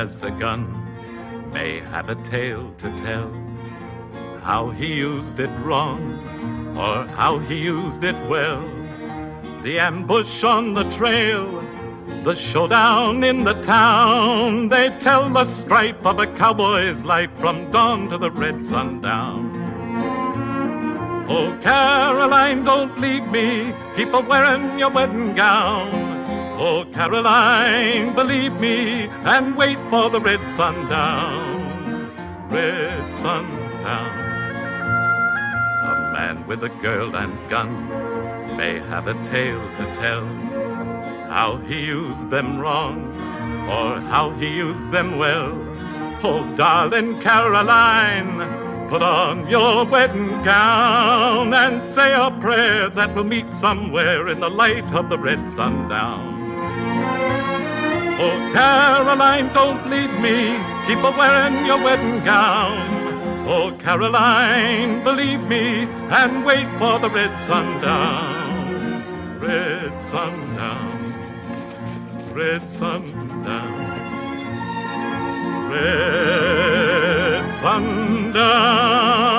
has a gun may have a tale to tell, how he used it wrong or how he used it well. The ambush on the trail, the showdown in the town, they tell the stripe of a cowboy's life from dawn to the red sundown. Oh, Caroline, don't leave me, keep a-wearing your wedding gown. Oh, Caroline, believe me, and wait for the red sundown, red sundown. A man with a girl and gun may have a tale to tell, how he used them wrong or how he used them well. Oh, darling Caroline, put on your wedding gown and say a prayer that we'll meet somewhere in the light of the red sundown. Oh, Caroline, don't leave me, keep a-wearing your wedding gown. Oh, Caroline, believe me, and wait for the red sundown, red sundown, red sundown, red sundown.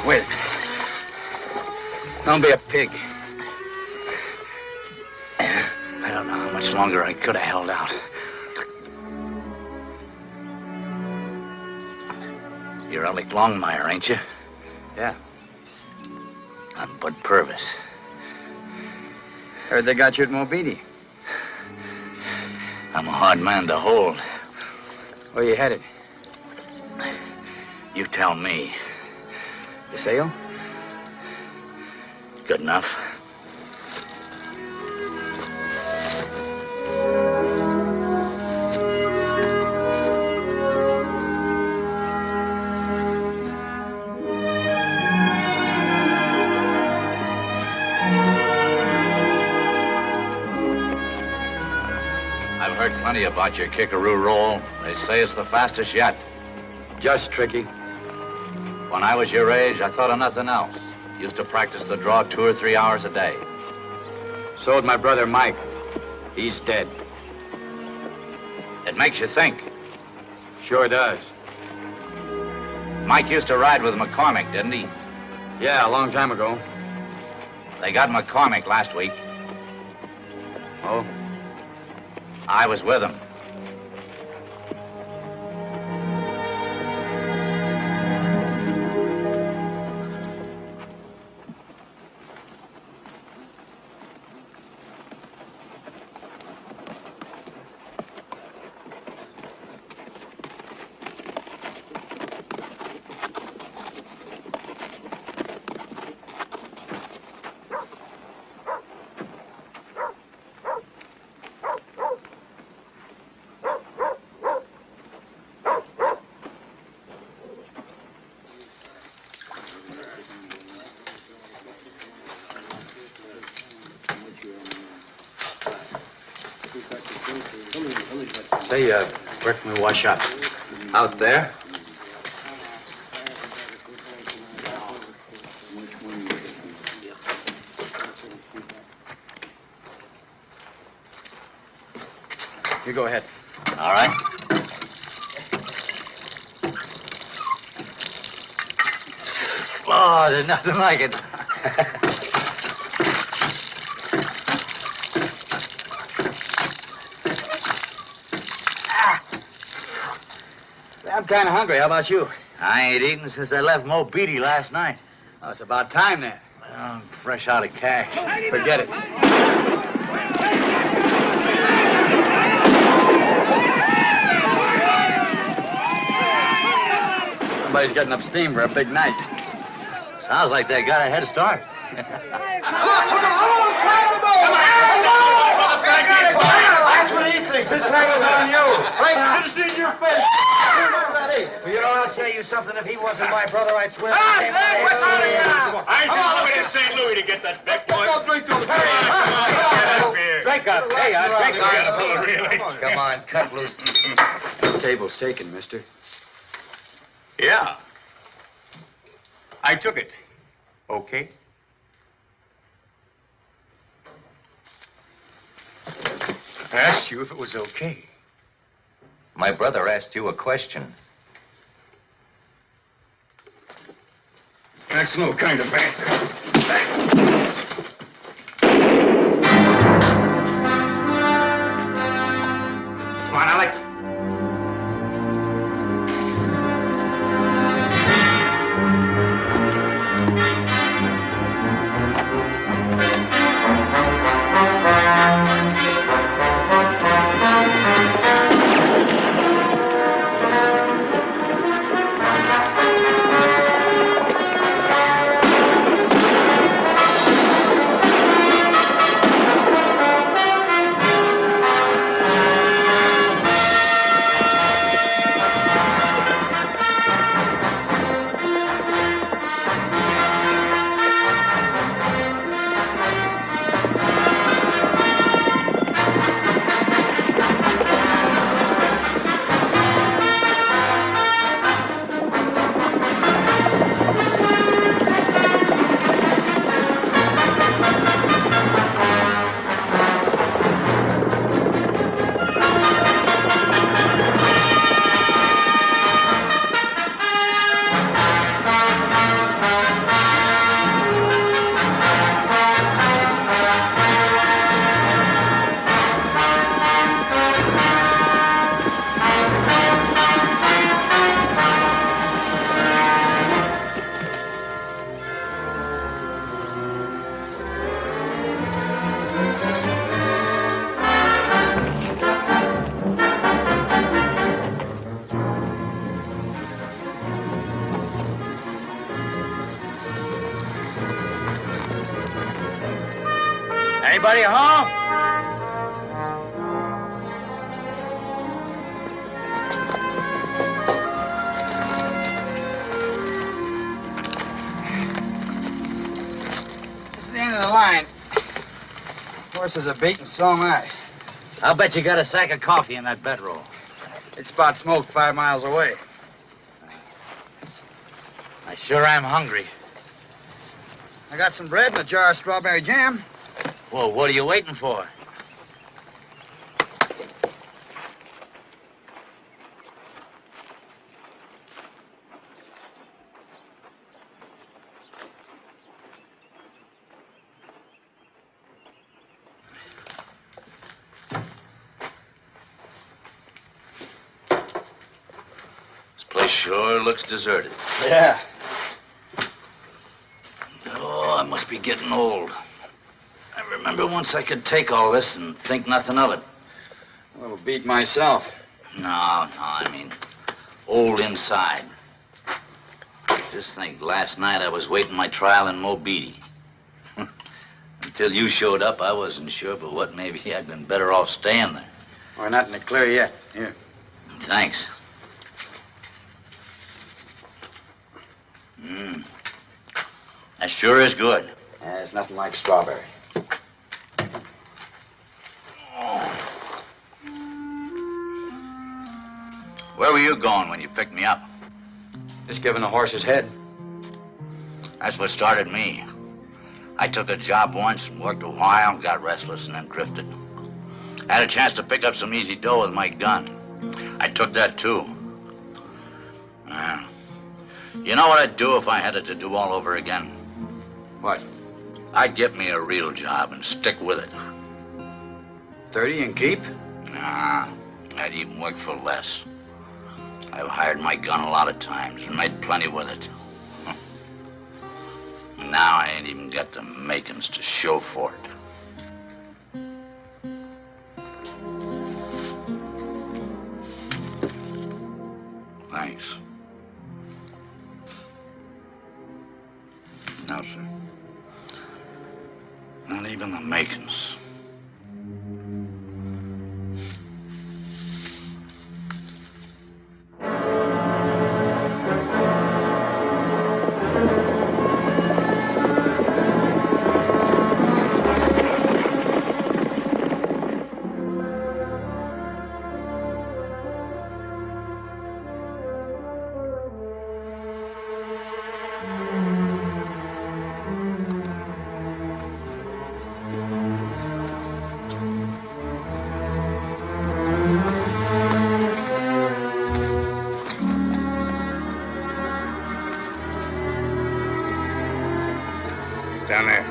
Wait a minute. Don't be a pig. I don't know how much longer I could have held out. You're Alec Longmire, ain't you? Yeah. I'm Bud Purvis. Heard they got you at Mobeedy. I'm a hard man to hold. Where you headed? You tell me. DeSale? Good enough. I've heard plenty about your kickaroo roll. They say it's the fastest yet. Just tricky. When I was your age, I thought of nothing else. Used to practice the draw 2 or 3 hours a day. So'd my brother Mike. He's dead. It makes you think. Sure does. Mike used to ride with McCormick, didn't he? Yeah, a long time ago. They got McCormick last week. Oh? I was with him. Say, where can we wash up? Out there? You go ahead. All right. Oh, there's nothing like it. I'm kind of hungry. How about you? I ain't eaten since I left Mobeedy last night. Oh, it's about time then. I'm fresh out of cash. Forget it. Somebody's getting up steam for a big night. Sounds like they got a head start. That's what he thinks. This hanger's on you. I should have seen your face. Well, you know, I'll tell you something. If he wasn't my brother, I'd swear. Hey, what's out of here? I sent somebody to St. Louis to get that big boy. Don't drink till the Drink up. Hey, drink up. Come on, cut loose. The table's taken, mister. Yeah. I took it. Okay. I asked you if it was okay. My brother asked you a question. That's no kind of answer. Come on, Alex. Anybody home? This is the end of the line. Horses are beaten, so am I. I'll bet you got a sack of coffee in that bedroll. It's spot smoke 5 miles away. I sure am hungry. I got some bread and a jar of strawberry jam. Well, what are you waiting for? This place sure looks deserted. Yeah. Oh, I must be getting old. I remember once I could take all this and think nothing of it. A little beat myself. No, I mean, old inside. Just think, last night I was waiting my trial in Mobeetie. Until you showed up, I wasn't sure, but what, maybe I'd been better off staying there. We're not in the clear yet. Here. Thanks. That sure is good. There's nothing like strawberry. Where were you going when you picked me up? Just giving the horse his head. That's what started me. I took a job once, worked a while, got restless, and then drifted. Had a chance to pick up some easy dough with my gun. I took that, too. You know what I'd do if I had it to do all over again? What? I'd get me a real job and stick with it. 30 and keep? Nah, I'd even work for less. I've hired my gun a lot of times and made plenty with it. And now I ain't even got the makings to show for it. Thanks. No, sir. Not even the makings. Down there.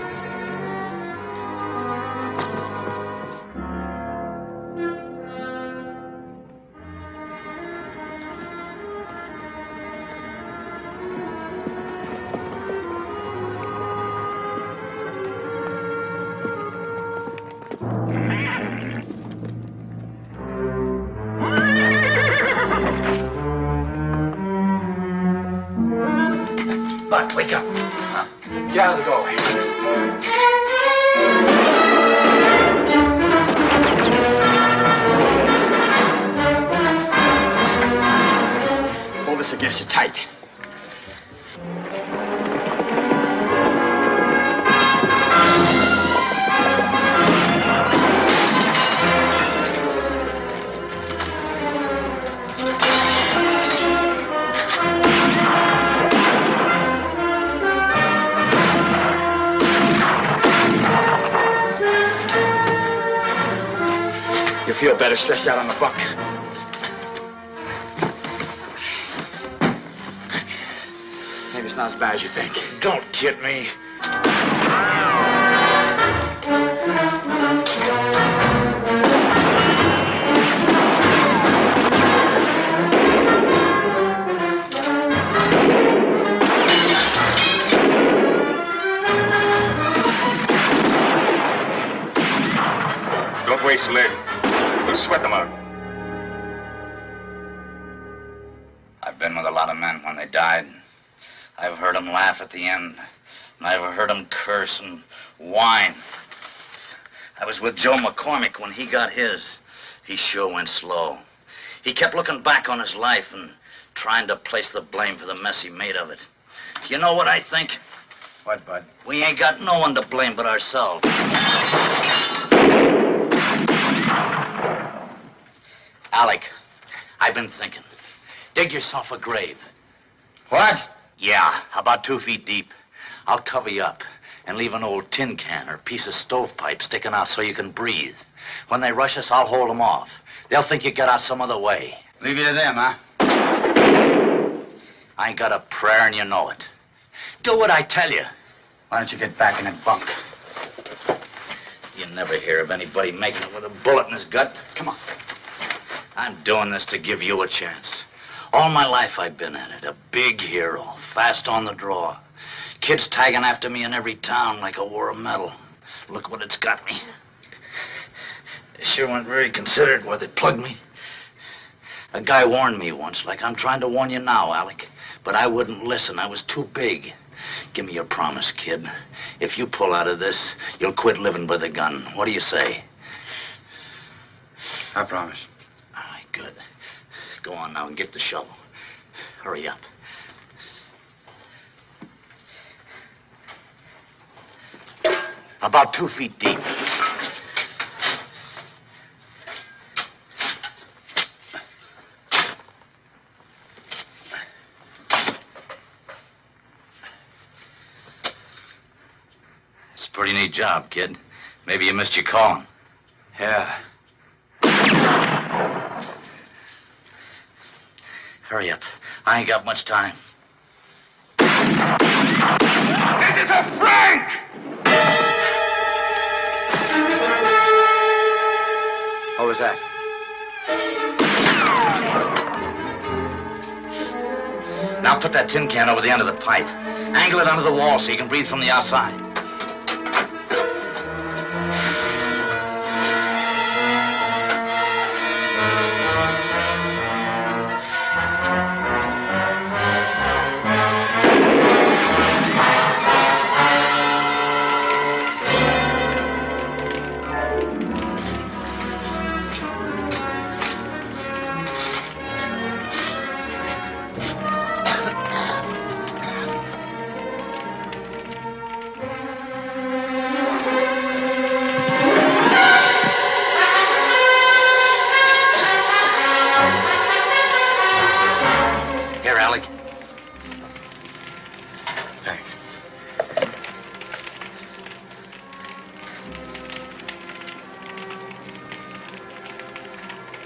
Bud, wake up. Huh? Get out of the doorway. Hold this against you tight. You feel better stretched out on the bunk. Maybe it's not as bad as you think. Don't kid me. Don't waste lead. We'll sweat them out. I've been with a lot of men when they died. I've heard them laugh at the end. And I've heard them curse and whine. I was with Joe McCormick when he got his. He sure went slow. He kept looking back on his life and trying to place the blame for the mess he made of it. You know what I think? What, Bud? We ain't got no one to blame but ourselves. Alec, I've been thinking. Dig yourself a grave. What? Yeah, about 2 feet deep. I'll cover you up and leave an old tin can or piece of stovepipe sticking out so you can breathe. When they rush us, I'll hold them off. They'll think you got out some other way. Leave you to them, huh? I ain't got a prayer and you know it. Do what I tell you. Why don't you get back in that bunk? You never hear of anybody making it with a bullet in his gut. Come on. I'm doing this to give you a chance. All my life I've been at it. A big hero, fast on the draw. Kids tagging after me in every town like I wore a medal. Look what it's got me. They sure weren't very considerate where they plugged me. A guy warned me once, like I'm trying to warn you now, Alec. But I wouldn't listen. I was too big. Give me your promise, kid. If you pull out of this, you'll quit living with a gun. What do you say? I promise. All right, good. Go on now and get the shovel. Hurry up. About 2 feet deep. It's a pretty neat job, kid. Maybe you missed your calling. Yeah. Hurry up. I ain't got much time. This is for Frank! What was that? Now put that tin can over the end of the pipe. Angle it under the wall so you can breathe from the outside.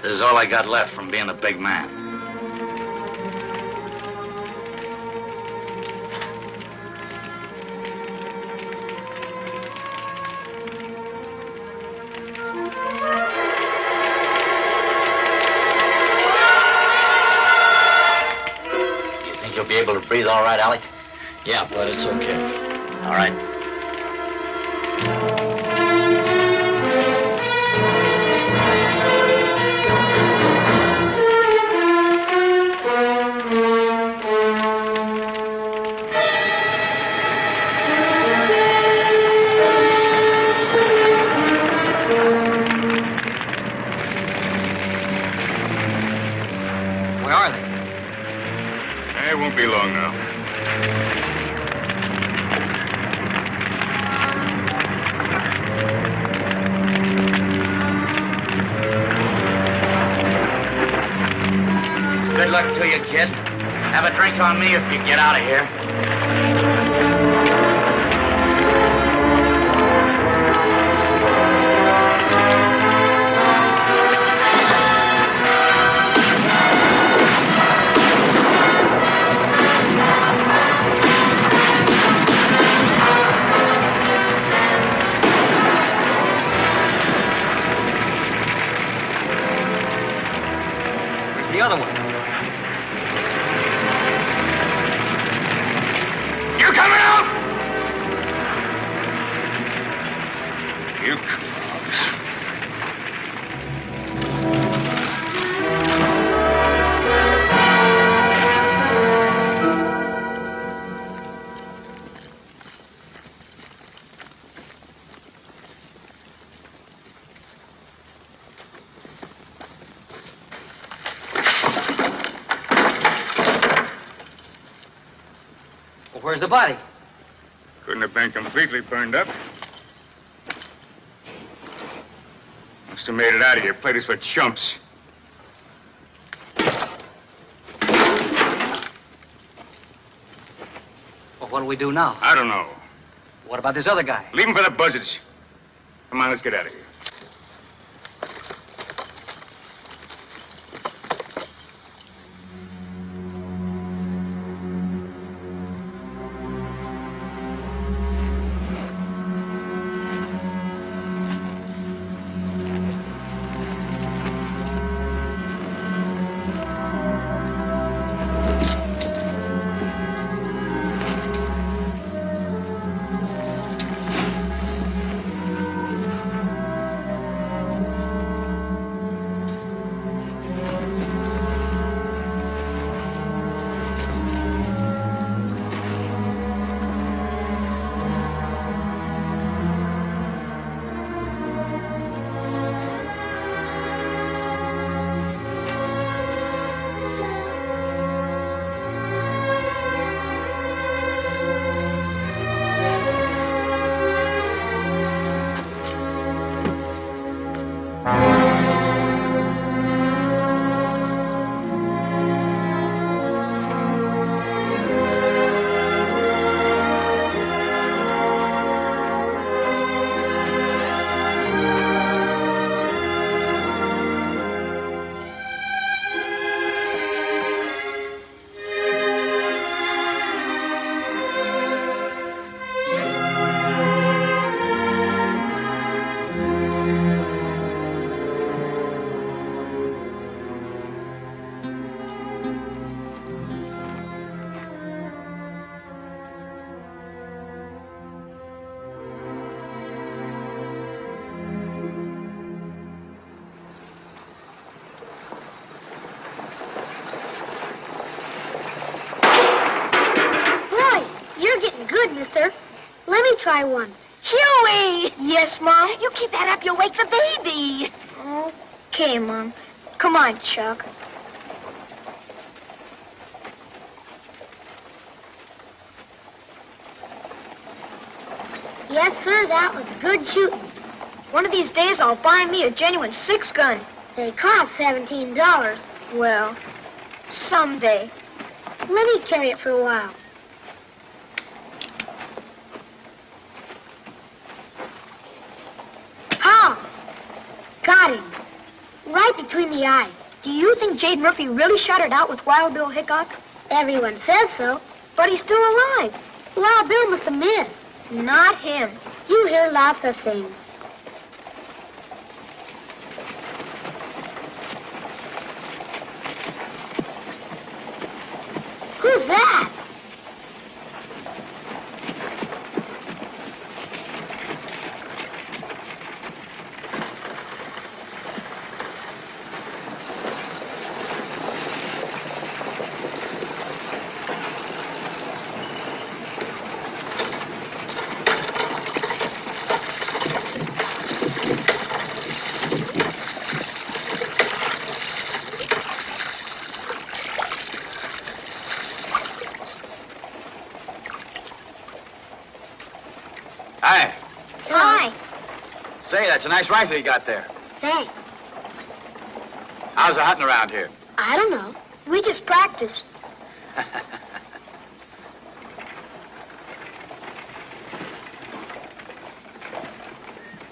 This is all I got left from being a big man. You think you'll be able to breathe all right, Alec? Yeah, but it's okay. All right. Where are they? It won't be long now. Good luck to you, kid. Have a drink on me if you get out of here. Where's the other one? You coming out? You crooks. Well, where's the body? Couldn't have been completely burned up. Must have made it out of here. Played us for chumps. Well, what do we do now? I don't know. What about this other guy? Leave him for the buzzards. Come on, let's get out of here. good, mister. Let me try one. Huey! Yes, Mom? You keep that up, you'll wake the baby. Okay, Mom. Come on, Chuck. Yes, sir, that was good shooting. One of these days, I'll buy me a genuine 6-gun. They cost $17. Well, someday. Let me carry it for a while. How? Got him. Right between the eyes. Do you think Jade Murphy really shot it out with Wild Bill Hickok? Everyone says so. But he's still alive. Wild Bill must have missed. Not him. You hear lots of things. Who's that? Hi. Hi. Say, that's a nice rifle you got there. Thanks. How's the hunting around here? I don't know. We just practiced.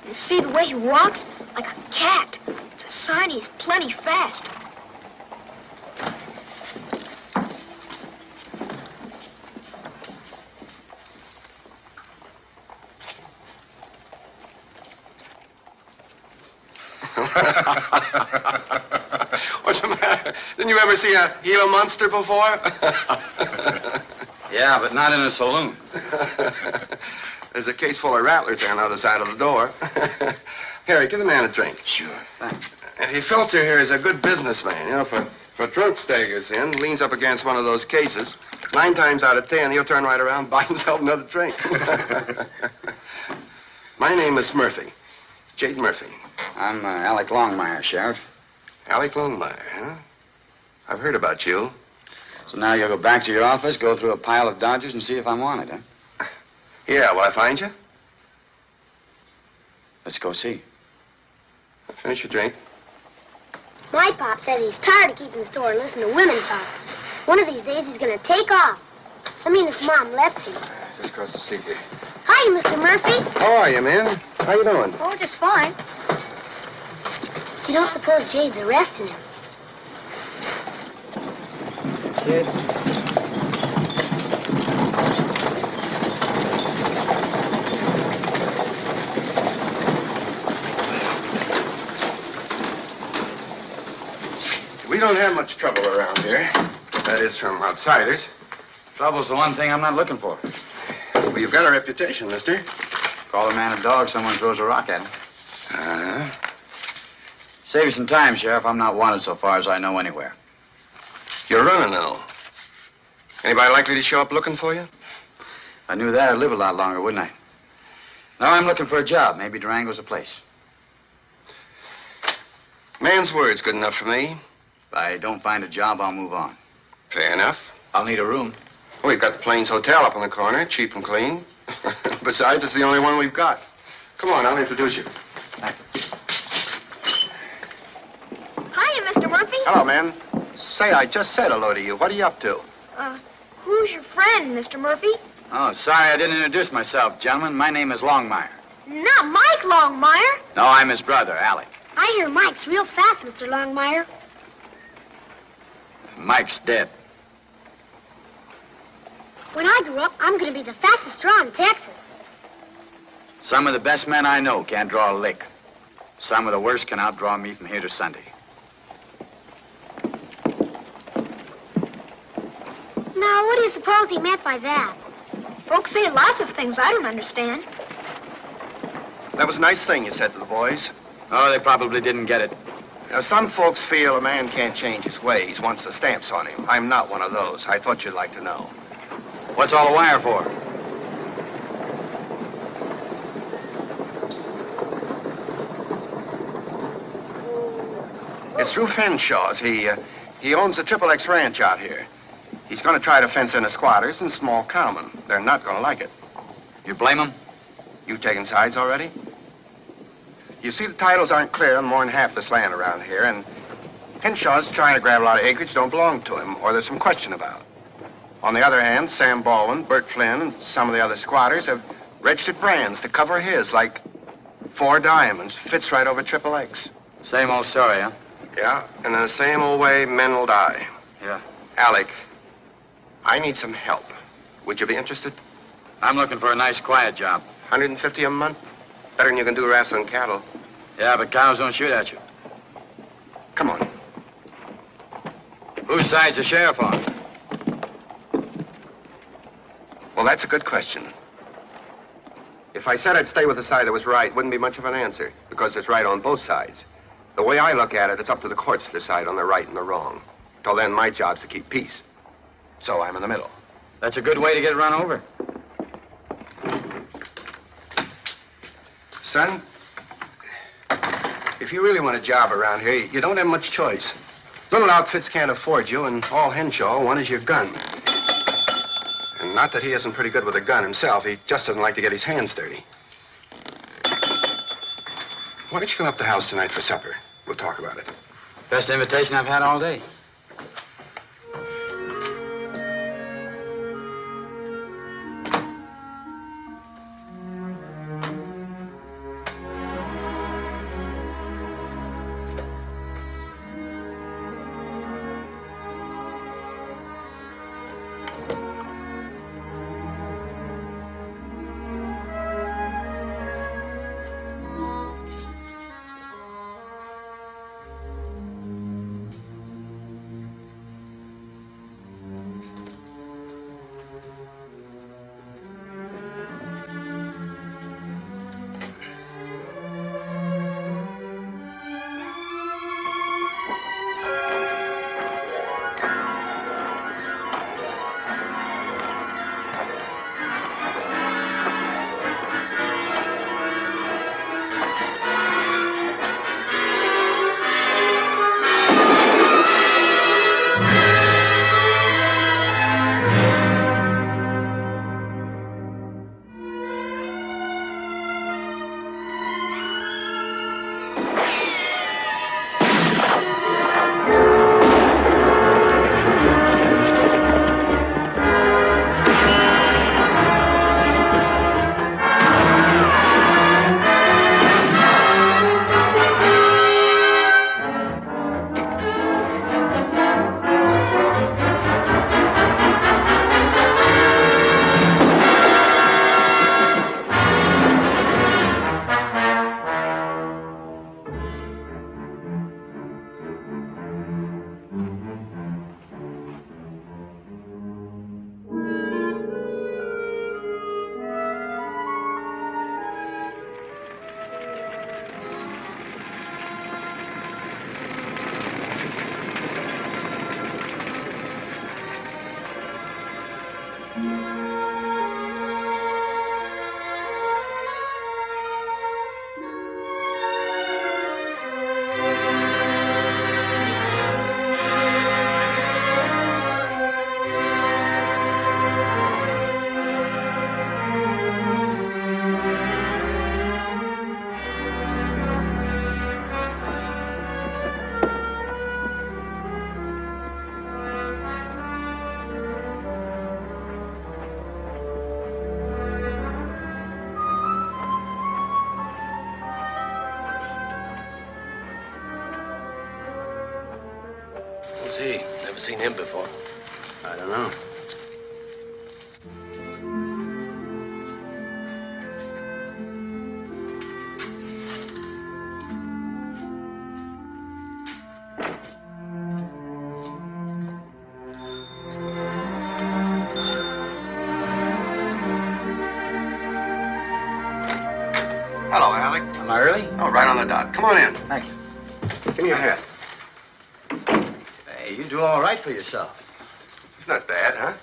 You see the way he walks? Like a cat. It's a sign he's plenty fast. What's the matter? Didn't you ever see a Gila monster before? Yeah, but not in a saloon. There's a case full of rattlers there on the other side of the door. Harry, give the man a drink. Sure, thanks. He Feltzer here is a good businessman. You know, if a drunk staggers in, leans up against one of those cases, 9 times out of 10, he'll turn right around and buy himself another drink. My name is Murphy. Jade Murphy. I'm Alec Longmire, Sheriff. Alec Longmire, huh? I've heard about you. So now you'll go back to your office, go through a pile of dodgers, and see if I'm wanted, huh? Yeah, will I find you? Let's go see. Finish your drink. My pop says he's tired of keeping the store and listening to women talk. One of these days he's gonna take off. I mean, if Mom lets him. Just across the street here. Hi, Mr. Murphy. How are you, man? How you doing? Oh, just fine. You don't suppose Jade's arresting him? Kid. We don't have much trouble around here. That is, from outsiders. Trouble's the one thing I'm not looking for. Well, you've got a reputation, mister. Call a man a dog, someone throws a rock at him. Uh-huh. Save you some time, Sheriff. I'm not wanted so far as I know anywhere. You're running, though. Anybody likely to show up looking for you? If I knew that, I'd live a lot longer, wouldn't I? Now I'm looking for a job. Maybe Durango's a place. Man's word's good enough for me. If I don't find a job, I'll move on. Fair enough. I'll need a room. We've got the Plains Hotel up on the corner, cheap and clean. Besides, it's the only one we've got. Come on, I'll introduce you. Thank you. Hiya, Mr. Murphy. Hello, man. Say, I just said hello to you. What are you up to? Who's your friend, Mr. Murphy? Oh, sorry I didn't introduce myself, gentlemen. My name is Longmire. Not Mike Longmire. No, I'm his brother, Alec. I hear Mike's real fast, Mr. Longmire. Mike's dead. When I grow up, I'm going to be the fastest draw in Texas. Some of the best men I know can't draw a lick. Some of the worst can outdraw me from here to Sunday. Now, what do you suppose he meant by that? Folks say lots of things I don't understand. That was a nice thing you said to the boys. Oh, they probably didn't get it. Now, some folks feel a man can't change his ways once the stamp's on him. I'm not one of those. I thought you'd like to know. What's all the wire for? It's Rufe Henshaw's. He owns the Triple X Ranch out here. He's going to try to fence in the squatters and small cowmen. They're not going to like it. You blame him? You taking sides already? You see, the titles aren't clear on more than half this land around here, and Henshaw's trying to grab a lot of acreage that don't belong to him, or there's some question about. On the other hand, Sam Baldwin, Bert Flynn, and some of the other squatters have registered brands to cover his, like 4 diamonds. Fits right over Triple X. Same old story, huh? Yeah, and in the same old way, men will die. Yeah. Alec, I need some help. Would you be interested? I'm looking for a nice, quiet job. 150 a month? Better than you can do wrestling cattle. Yeah, but cows don't shoot at you. Come on. Whose side's the sheriff on? Well, that's a good question. If I said I'd stay with the side that was right, wouldn't be much of an answer, because it's right on both sides. The way I look at it, it's up to the courts to decide on the right and the wrong. Till then, my job's to keep peace. So I'm in the middle. That's a good way to get run over. Son, if you really want a job around here, you don't have much choice. Little outfits can't afford you, and all Henshaw want is your gun. And not that he isn't pretty good with a gun himself. He just doesn't like to get his hands dirty. Why don't you come up to the house tonight for supper? We'll talk about it. Best invitation I've had all day. Who's he? Never seen him before. I don't know. Hello, Alec. Am I early? Oh, right on the dot. Come on in. Thank you. Give me your hat. Hey, you do all right for yourself. It's not bad, huh?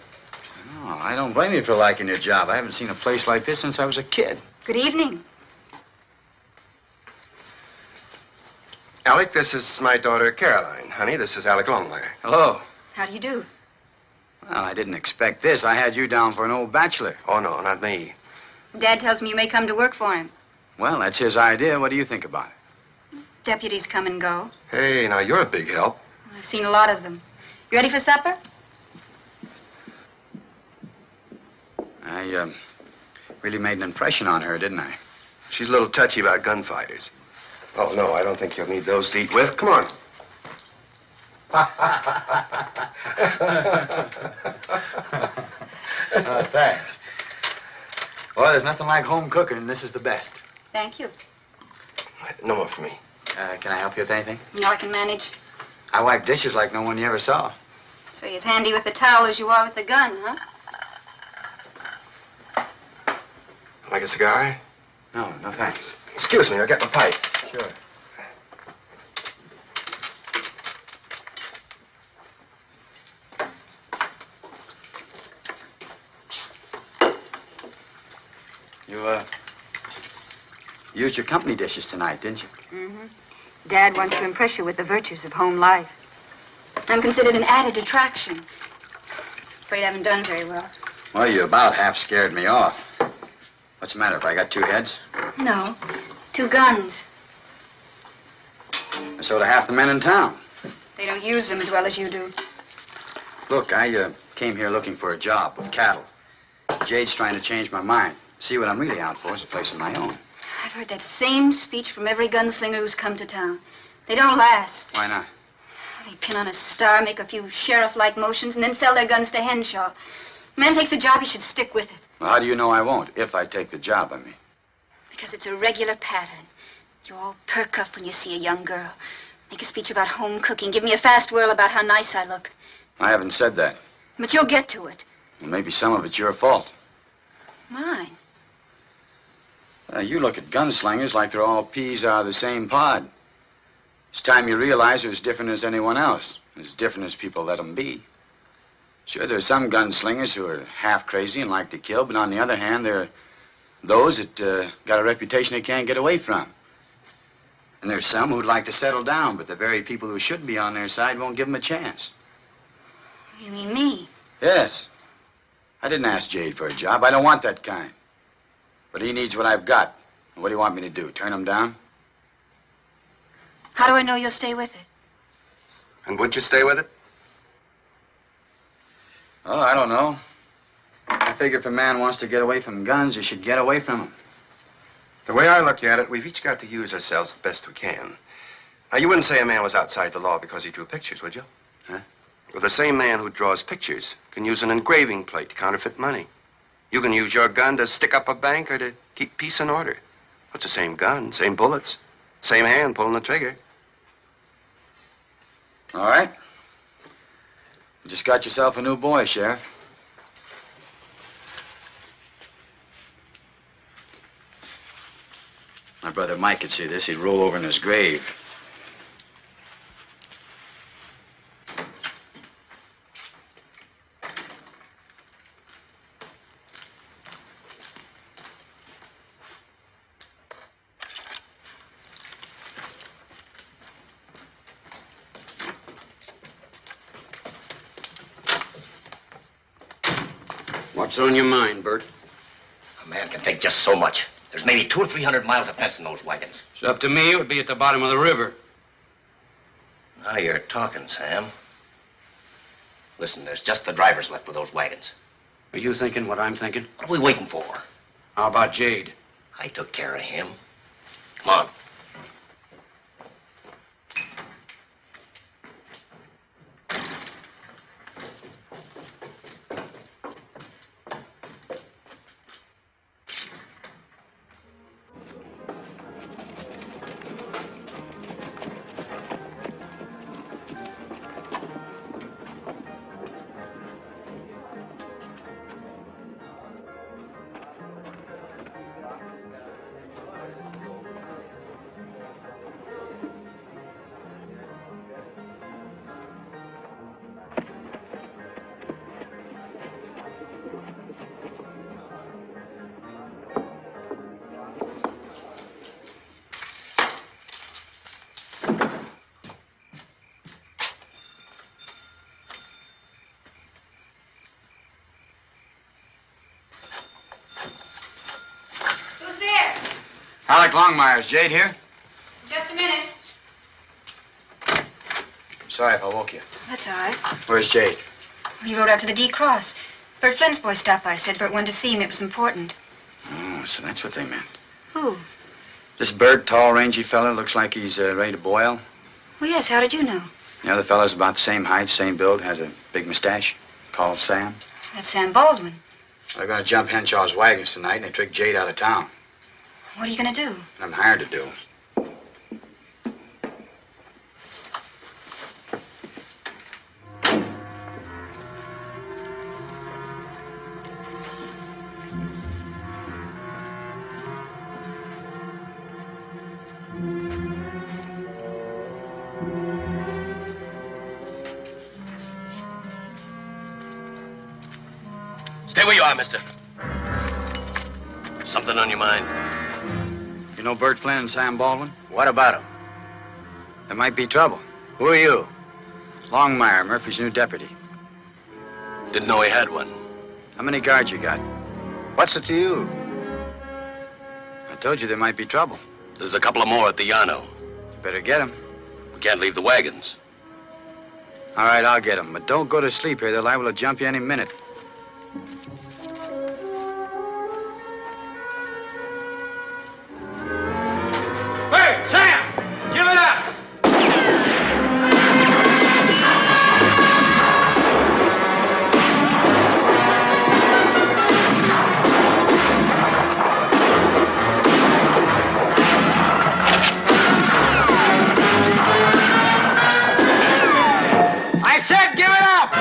Oh, I don't blame you for liking your job. I haven't seen a place like this since I was a kid. Good evening. Alec? Alec, this is my daughter, Caroline. Honey, this is Alec Longmire. Hello. How do you do? Well, I didn't expect this. I had you down for an old bachelor. Oh, no, not me. Dad tells me you may come to work for him. Well, that's his idea. What do you think about it? Deputies come and go. Hey, now, you're a big help. I've seen a lot of them. You ready for supper? I really made an impression on her, didn't I? She's a little touchy about gunfighters. Oh, no, I don't think you'll need those to eat with. Come on. Thanks. Well, there's nothing like home cooking, and this is the best. Thank you. No more for me. Can I help you with anything? No, I can manage. I wipe dishes like no one you ever saw. So you're as handy with the towel as you are with the gun, huh? Like a cigar? No, no thanks. Excuse me, I'll get my pipe. Sure. You, used your company dishes tonight, didn't you? Mm-hmm. Dad wants to impress you with the virtues of home life. I'm considered an added attraction. Afraid I haven't done very well. Well, you about half scared me off. What's the matter? If I got two heads? No, 2 guns. So do half the men in town. They don't use them as well as you do. Look, I came here looking for a job with cattle. Jade's trying to change my mind. See, what I'm really out for is a place of my own. I've heard that same speech from every gunslinger who's come to town. They don't last. Why not? They pin on a star, make a few sheriff-like motions, and then sell their guns to Henshaw. A man takes a job, he should stick with it. Well, how do you know I won't? If I take the job, I mean. Because it's a regular pattern. You all perk up when you see a young girl. Make a speech about home cooking. Give me a fast whirl about how nice I look. I haven't said that. But you'll get to it. Well, maybe some of it's your fault. Mine. You look at gunslingers like they're all peas out of the same pod. It's time you realize they're as different as anyone else. As different as people let them be. Sure, there are some gunslingers who are half crazy and like to kill, but on the other hand, there are those that got a reputation they can't get away from. And there's some who'd like to settle down, but the very people who should be on their side won't give them a chance. You mean me? Yes. I didn't ask Jade for a job. I don't want that kind. But he needs what I've got. And what do you want me to do, turn him down? How do I know you'll stay with it? And would you stay with it? Oh, I don't know. I figure if a man wants to get away from guns, he should get away from them. The way I look at it, we've each got to use ourselves the best we can. Now, you wouldn't say a man was outside the law because he drew pictures, would you? Huh? Well, the same man who draws pictures can use an engraving plate to counterfeit money. You can use your gun to stick up a bank or to keep peace and order. It's the same gun, same bullets, same hand pulling the trigger. All right. You just got yourself a new boy, Sheriff. My brother Mike could see this. He'd roll over in his grave. What's on your mind, Bert? A man can take just so much. There's maybe 200 or 300 miles of fence in those wagons. It's up to me. It would be at the bottom of the river. Now you're talking, Sam. Listen, there's just the drivers left with those wagons. Are you thinking what I'm thinking? What are we waiting for? How about Jade? I took care of him. Come on. Alec Longmire, is Jade here? Just a minute. Sorry if I woke you. That's all right. Where's Jade? He rode out to the D Cross. Bert Flint's boy stopped by. Said Bert wanted to see him. It was important. Oh, so that's what they meant. Who? This Bert, tall, rangy fella, looks like he's ready to boil. Well, yes. How did you know? The other fellow's about the same height, same build, has a big mustache. Called Sam. That's Sam Baldwin. They're going to jump Henshaw's wagons tonight, and they trick Jade out of town. What are you going to do? I'm hired to do. Stay where you are, mister. Something on your mind? You know Bert Flynn and Sam Baldwin? What about him? There might be trouble. Who are you? Longmire, Murphy's new deputy. Didn't know he had one. How many guards you got? What's it to you? I told you there might be trouble. There's a couple of more at the Llano. You better get them. We can't leave the wagons. All right, I'll get them. But don't go to sleep here. They're liable to jump you any minute. Hey, Sam! Give it up! I said give it up!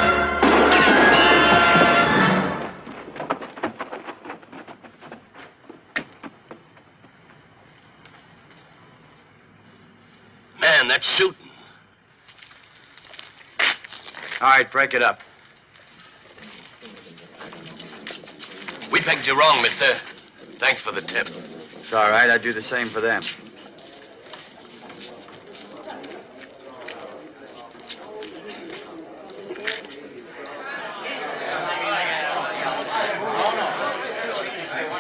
Man, that's shooting. All right, break it up. We pegged you wrong, mister. Thanks for the tip. It's all right. I'd do the same for them.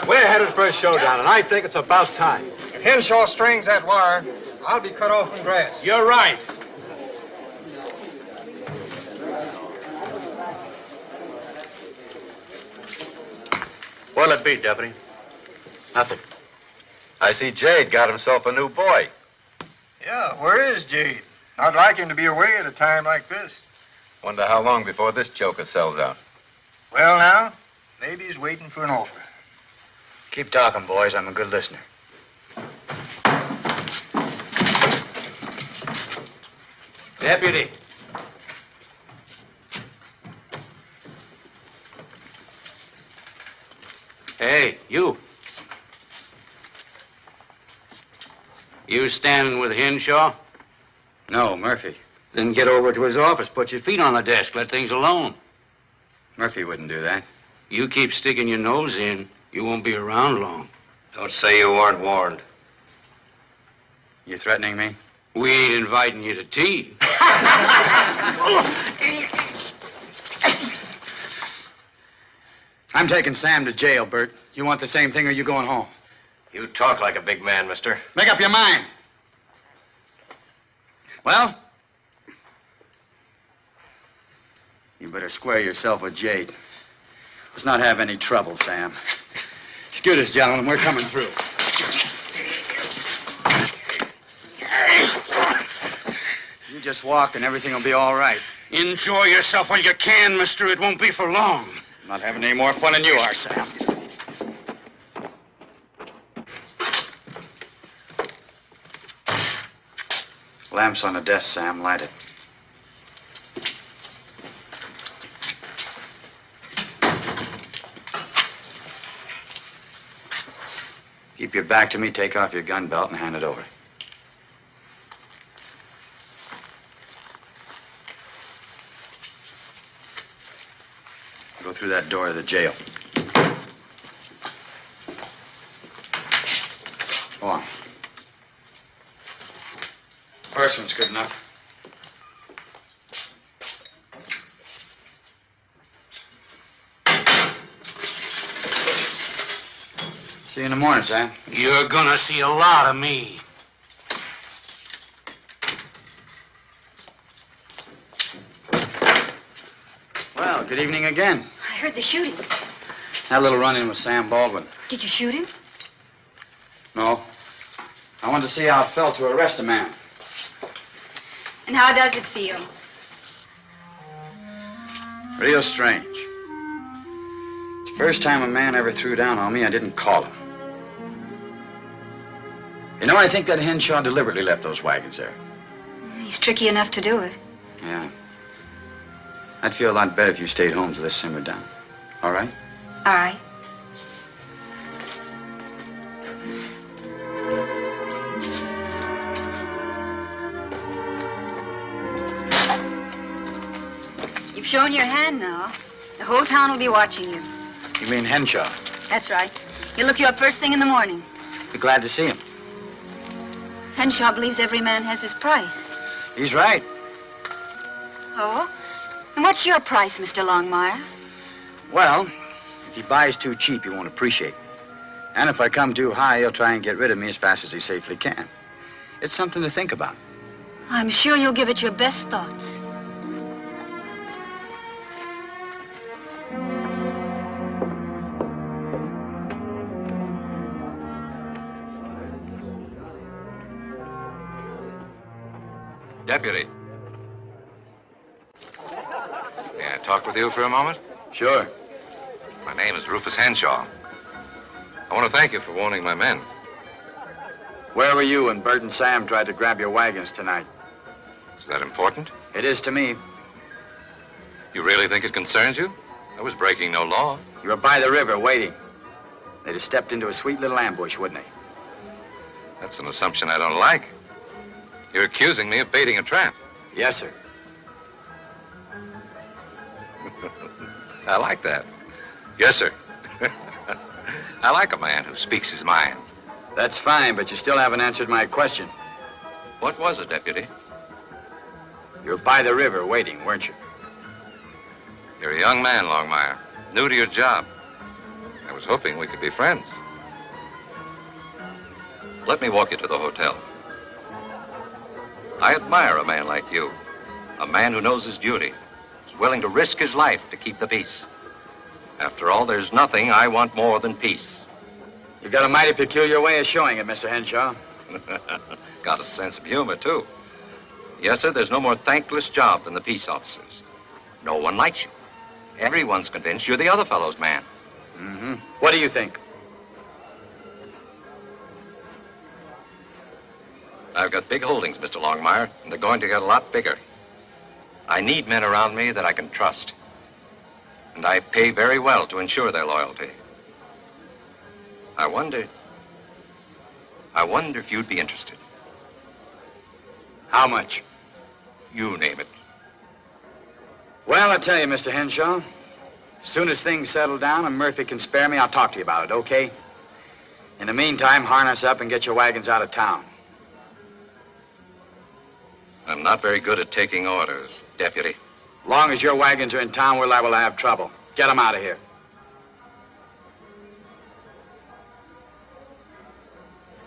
We're headed for a showdown, and I think it's about time. If Henshaw strings that wire, I'll be cut off from grass. You're right. What'll it be, Deputy? Nothing. I see Jade got himself a new boy. Yeah, where is Jade? I'd like him to be away at a time like this. Wonder how long before this joker sells out. Well, now, maybe he's waiting for an offer. Keep talking, boys. I'm a good listener. Deputy. Hey, you. You standing with Henshaw? No, Murphy. Then get over to his office, put your feet on the desk, let things alone. Murphy wouldn't do that. You keep sticking your nose in, you won't be around long. Don't say you weren't warned. You threatening me? We ain't inviting you to tea. I'm taking Sam to jail, Bert. You want the same thing or you going home? You talk like a big man, mister. Make up your mind. Well? You better square yourself with Jade. Let's not have any trouble, Sam. Excuse us, gentlemen. We're coming through. You just walk and everything will be all right. Enjoy yourself while you can, mister. It won't be for long. I'm not having any more fun than you are, Sam. Lamp's on the desk, Sam. Light it. Keep your back to me, take off your gun belt, and hand it over. Go through that door to the jail. Go on. First one's good enough. See you in the morning, Sam. You're gonna see a lot of me. Well, good evening again. I heard the shooting. Had a little run-in with Sam Baldwin. Did you shoot him? No. I wanted to see how it felt to arrest a man. And how does it feel? Real strange. It's the first time a man ever threw down on me, I didn't call him. You know, I think that Henshaw deliberately left those wagons there. He's tricky enough to do it. Yeah. I'd feel a lot better if you stayed home till this simmered down. All right? All right. You've shown your hand now. The whole town will be watching you. You mean Henshaw? That's right. He'll look you up first thing in the morning. Be glad to see him. Henshaw believes every man has his price. He's right. Oh? And what's your price, Mr. Longmire? Well, if he buys too cheap, he won't appreciate me. And if I come too high, he'll try and get rid of me as fast as he safely can. It's something to think about. I'm sure you'll give it your best thoughts. Deputy. May I talk with you for a moment? Sure. My name is Rufus Henshaw. I want to thank you for warning my men. Where were you when Bert and Sam tried to grab your wagons tonight? Is that important? It is to me. You really think it concerns you? I was breaking no law. You were by the river waiting. They'd have stepped into a sweet little ambush, wouldn't they? That's an assumption I don't like. You're accusing me of baiting a trap. Yes, sir. I like that. Yes, sir. I like a man who speaks his mind. That's fine, but you still haven't answered my question. What was it, Deputy? You were by the river waiting, weren't you? You're a young man, Longmire. New to your job. I was hoping we could be friends. Let me walk you to the hotel. I admire a man like you. A man who knows his duty. Is willing to risk his life to keep the peace. After all, there's nothing I want more than peace. You've got a mighty peculiar way of showing it, Mr. Henshaw. Got a sense of humor, too. Yes, sir, there's no more thankless job than the peace officers. No one likes you. Everyone's convinced you're the other fellow's man. Mm-hmm. What do you think? I've got big holdings, Mr. Longmire, and they're going to get a lot bigger. I need men around me that I can trust. And I pay very well to ensure their loyalty. I wonder if you'd be interested. How much? You name it. Well, I tell you, Mr. Henshaw, as soon as things settle down and Murphy can spare me, I'll talk to you about it, okay? In the meantime, harness up and get your wagons out of town. I'm not very good at taking orders, Deputy. Long as your wagons are in town, we're liable to have trouble. Get them out of here.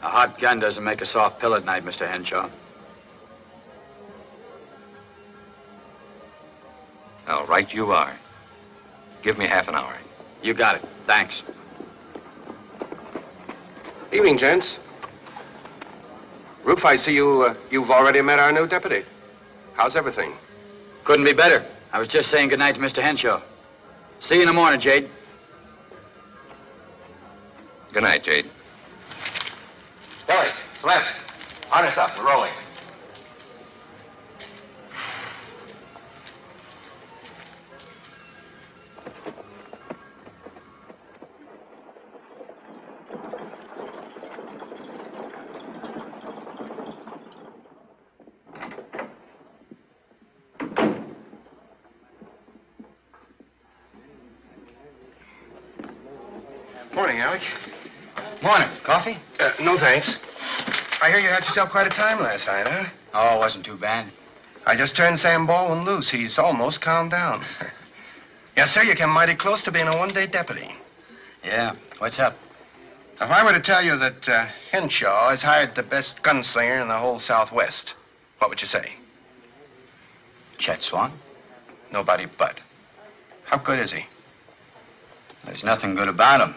A hot gun doesn't make a soft pill at night, Mr. Henshaw. How right you are. Give me half an hour. You got it. Thanks. Evening, gents. Roof, I see you've already met our new deputy. How's everything? Couldn't be better. I was just saying goodnight to Mr. Henshaw. See you in the morning, Jade. Good night, Jade. Billy, Slim, harness up. We're rolling. Morning, Alec. Morning. Coffee? No, thanks. I hear you had yourself quite a time last night, huh? Oh, it wasn't too bad. I just turned Sam Baldwin loose. He's almost calmed down. Yes, sir, you came mighty close to being a one-day deputy. Yeah. What's up? If I were to tell you that Henshaw has hired the best gunslinger in the whole Southwest, what would you say? Chet Swan? Nobody but. How good is he? There's nothing good about him.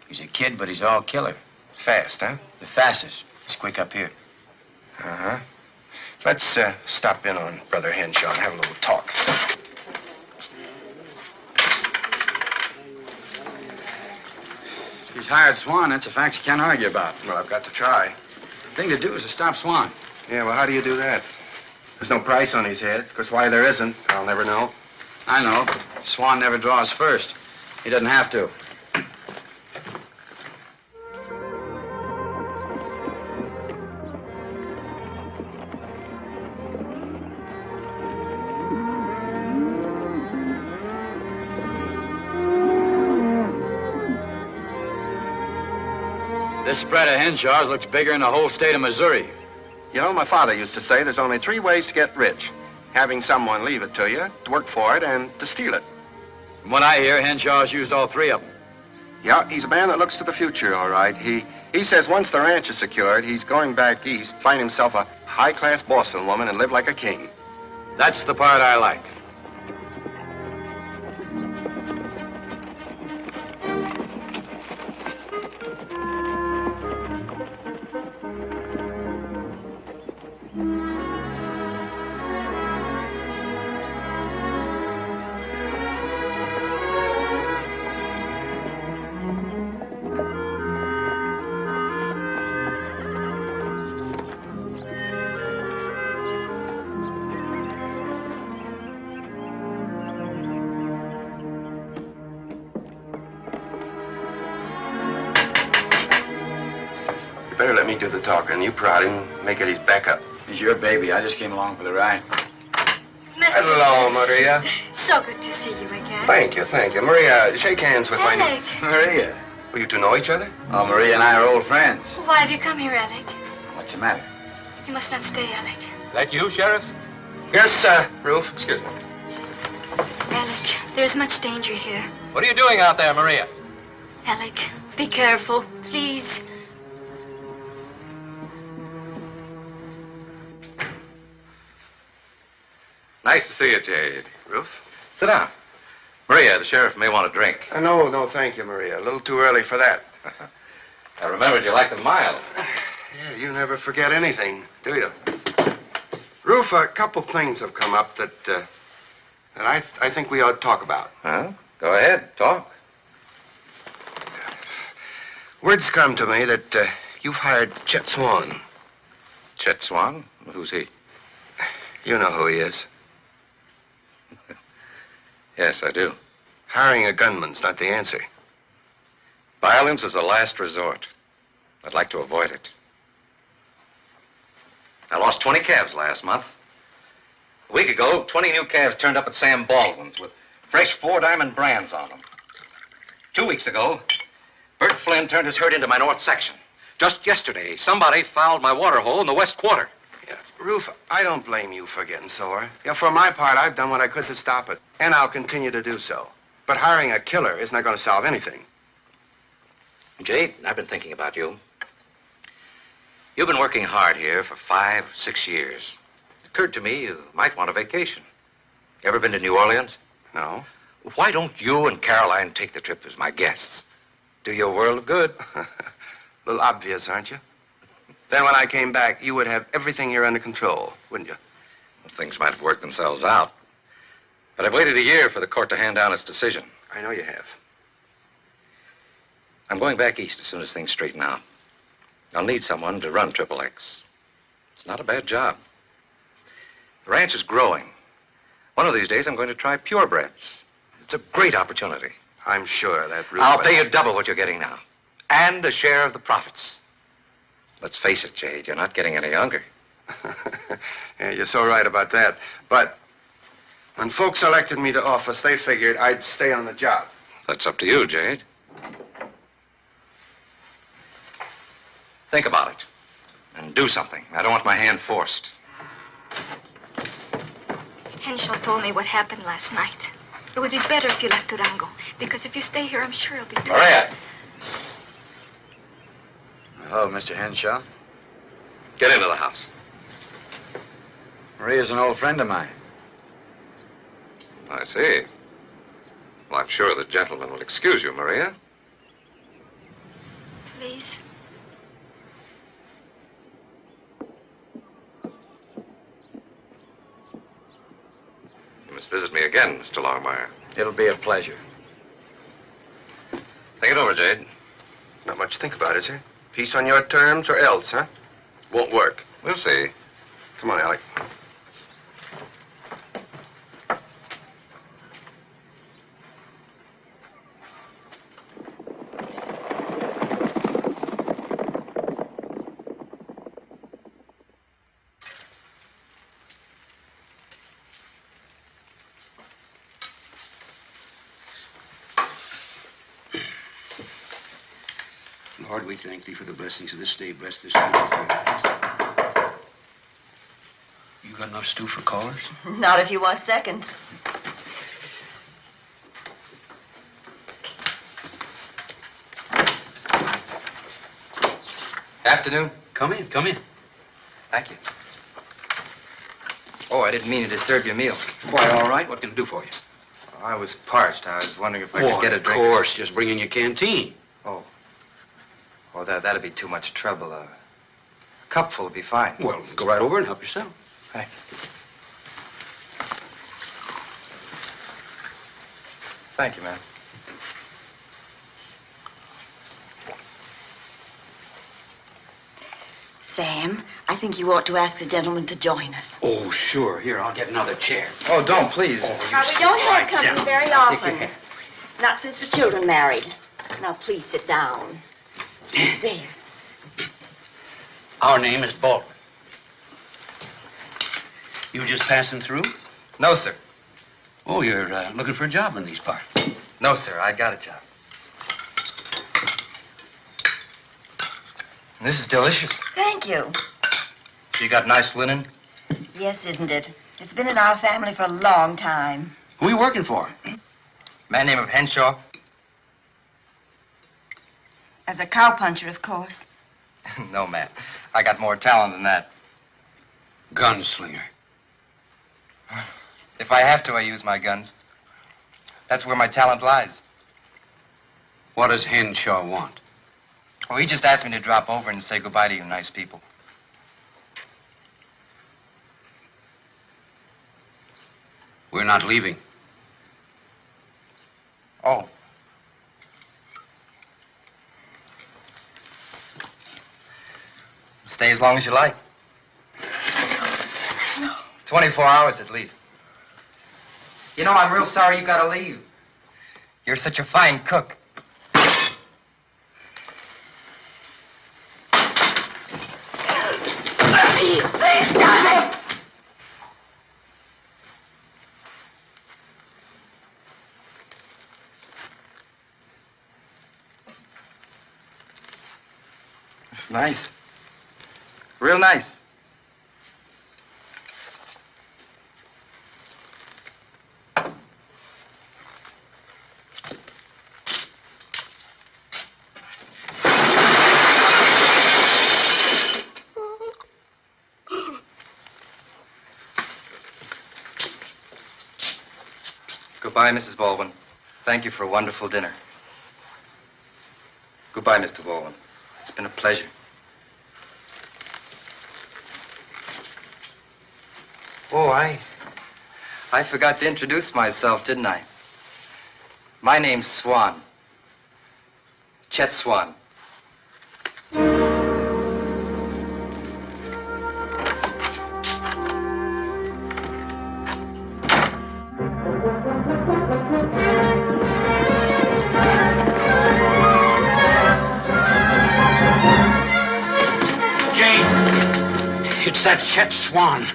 He's a kid, but he's all killer. Fast, huh? The fastest. He's quick up here. Uh-huh. Let's stop in on Brother Henshaw and have a little talk. He's hired Swan. That's a fact you can't argue about. Well, I've got to try. The thing to do is to stop Swan. Yeah, well, how do you do that? There's no price on his head, because why there isn't, I'll never know. I know. Swan never draws first. He doesn't have to. This spread of Henshaw's looks bigger than the whole state of Missouri. You know, my father used to say there's only 3 ways to get rich. Having someone leave it to you, to work for it, and to steal it. From what I hear, Henshaw's used all 3 of them. Yeah, he's a man that looks to the future, all right. He says once the ranch is secured, he's going back east, find himself a high-class Boston woman, and live like a king. That's the part I like. Better let me do the talking. You prod him, make it his backup. He's your baby. I just came along for the ride. Mr. Hello, Maria. So good to see you again. Thank you, thank you. Maria, shake hands with my Alec. Maria. Well, you two know each other? Oh, Maria and I are old friends. Why have you come here, Alec? What's the matter? You must not stay, Alec. That you, Sheriff? Yes, Ruth. Excuse me. Alec, there's much danger here. What are you doing out there, Maria? Alec, be careful, please. Nice to see you, Jade. Ruth? Sit down. Maria, the sheriff may want a drink. No, thank you, Maria. A little too early for that. I remembered you liked them mild. Yeah, you never forget anything, do you? Ruth, a couple things have come up that I think we ought to talk about. Huh? Go ahead, talk. Word's come to me that you've hired Chet Swan. Chet Swan? Who's he? You know who he is. Yes, I do. Hiring a gunman's not the answer. Violence is a last resort. I'd like to avoid it. I lost 20 calves last month. A week ago, 20 new calves turned up at Sam Baldwin's with fresh 4-diamond brands on them. 2 weeks ago, Bert Flynn turned his herd into my north section. Just yesterday, somebody fouled my water hole in the west quarter. Yeah, Ruth, I don't blame you for getting sore. Yeah, for my part, I've done what I could to stop it, and I'll continue to do so. But hiring a killer is not going to solve anything. Jade, I've been thinking about you. You've been working hard here for 5, 6 years. It occurred to me you might want a vacation. Ever been to New Orleans? No. Why don't you and Caroline take the trip as my guests? Do you a world of good. A little obvious, aren't you? Then when I came back, you would have everything here under control, wouldn't you? Well, things might have worked themselves out. But I've waited a year for the court to hand down its decision. I know you have. I'm going back east as soon as things straighten out. I'll need someone to run Triple X. It's not a bad job. The ranch is growing. One of these days, I'm going to try purebreds. It's a great opportunity. I'm sure that... I'll pay you double what you're getting now. And a share of the profits. Let's face it, Jade, you're not getting any younger. Yeah, you're so right about that. But when folks elected me to office, they figured I'd stay on the job. That's up to you, Jade. Think about it. And do something. I don't want my hand forced. Henshaw told me what happened last night. It would be better if you left Durango, because if you stay here, I'm sure he'll be... Maria! Hello, Mr. Henshaw. Get into the house. Maria's an old friend of mine. I see. Well, I'm sure the gentleman will excuse you, Maria. Please. You must visit me again, Mr. Longmire. It'll be a pleasure. Think it over, Jade. Not much to think about, is there? Peace on your terms or else, huh? Won't work. We'll see. Come on, Alec. Lord, we thank thee for the blessings of this day. Bless this country. You got enough stew for callers? Not if you want seconds. Afternoon. Come in, come in. Thank you. Oh, I didn't mean to disturb your meal. Quite all right. What can I do for you? I was parched. I was wondering if I could get a drink. Of course. Just bring in your canteen. Oh. Oh, that'd be too much trouble. A cupful would be fine. Well, go right over and help yourself. Thanks. Thank you, man. Sam, I think you ought to ask the gentleman to join us. Oh, sure. Here, I'll get another chair. Oh, don't, please. Now, we don't have company very often. Not since the children married. Now, please sit down. There. Our name is Baldwin. You just passing through? No, sir. Oh, you're looking for a job in these parts. No, sir. I got a job. This is delicious. Thank you. You got nice linen? Yes, isn't it? It's been in our family for a long time. Who are you working for? Man named Henshaw. As a cowpuncher, of course. No, ma'am. I got more talent than that. Gunslinger. If I have to, I use my guns. That's where my talent lies. What does Henshaw want? Oh, he just asked me to drop over and say goodbye to you nice people. We're not leaving. Oh. Stay as long as you like. 24 hours at least. You know, I'm real sorry you gotta leave. You're such a fine cook. Please, stop it! It's nice. Real nice. Goodbye, Mrs. Baldwin. Thank you for a wonderful dinner. Goodbye, Mr. Baldwin. It's been a pleasure. Oh, I forgot to introduce myself, didn't I? My name's Swan. Chet Swan. It's that Chet Swan.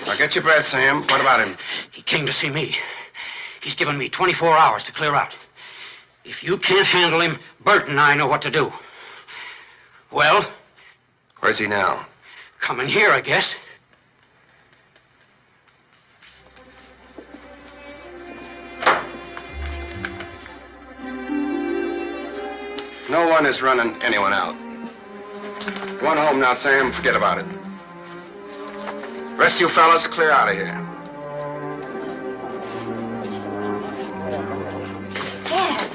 Now, get your breath, Sam. What about him? He came to see me. He's given me 24 hours to clear out. If you can't handle him, Bert and I know what to do. Well? Where's he now? Coming here, I guess. No one is running anyone out. Go on home now, Sam. Forget about it. Rest of you fellas, clear out of here. Dad.